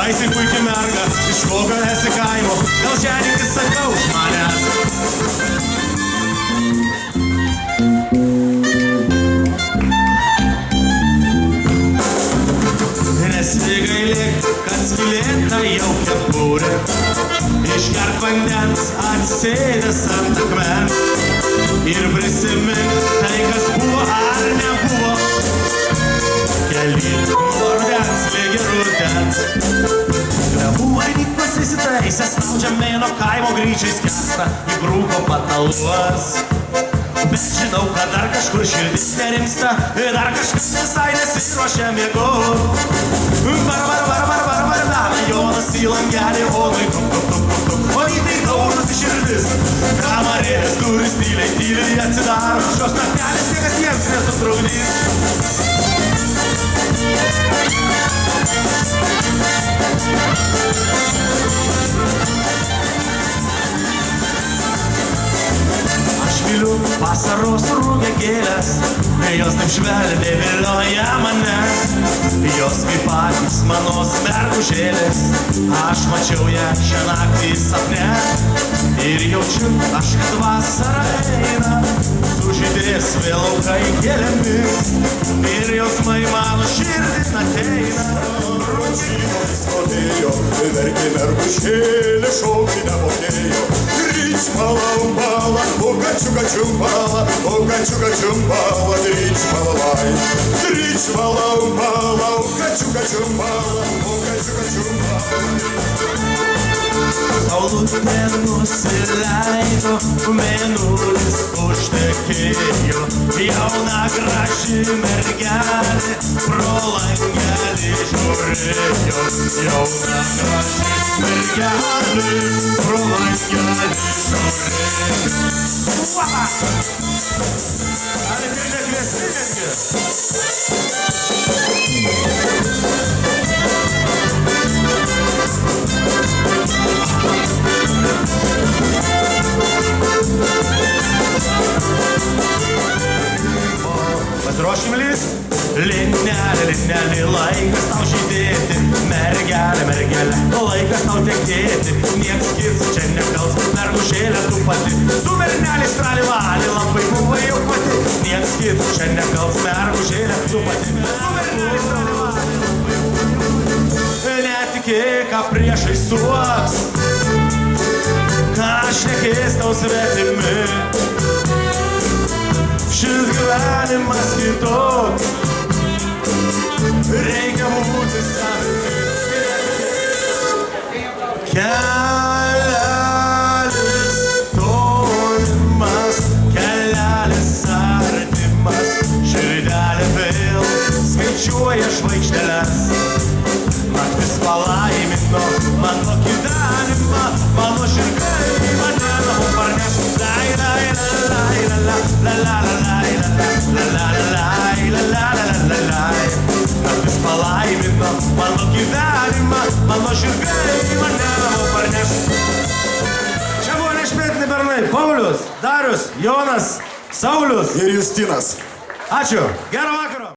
Baisiai puikiai merga, iš kokio esi kaimo, gal ženikis sakau manęs. Nesigailėk, kad skylėta jau kepurė, išgerk vandens atsisėdęs ant akmens ir prisimink tai, kas buvo ar nebuvo. Keli nuo rudens ligi rudens. Klevų vainyklas įsitaisęs snaudžia mėno kaimo gryčiais kesta į grūko pataluos. Bet žinau, kad dar kažkur širdis nerimsta ir dar kažkas visai nesiruošia miegot. Barbardana Jonas į langelį odai o į tai daužosi širdis. Kamarėlės durys tyliai atsidaro, šios naktelės niekas jiems nesutrukdys. Aš myliu vasaros rūgę gėlės, jos taip švelniai vilioja mane. Jos kaip akys mano smergužėlės, aš mačiau ją šią naktį sapne. Ir jaučiu aš, kad vasara eina, sužydės vėl laukai gėlėmis, ir jausmai mano širdin ateina. Ručynomis kodėjo, verkė mergužėlė, šaukti nemokėjo. Дричмала упала, ука-чука чумбала, ука-чука чумбала, дричмалай. Дричмала упала, ука-чука чумбала, ука-чука чумбала. Saulutė nusileido, mėnulis užtekėjo, jauna graži mergelė pro langelį žiūrėjo. Jauna graži mergelė pro langelį žiūrėjo. Ar ir nekviesti netgi? Pasiruošim lįst? Linelė, laikas tau žydėti, mergelė, laikas tau tekėti, nieks kits čia nekals, mergužėlė tu pati, su berneliais tralivalį labai buvai jau pati, nieks kits čia nekals, mergužėlė tu pati, su berneliais tralivalį labai buvai jau pati. Netikėk, ką priešai suoks, ką šnekės tau svetimi. Šis gyvenimas kitoks, reikia būti savimi. Kelelis tolimas, kelelis artimas, širdelė vėl skaičiuoja žvaigždeles. Naktis palaimino mano gyvenimą, mano širgai mane namo parneš. Naktis palaimino mano gyvenimą, mano žirgai mane namo parneš. Čia buvo nešpėtini bernai Paulius, Darius, Jonas, Saulius Ir Justinas. Ačiū, gero vakaro.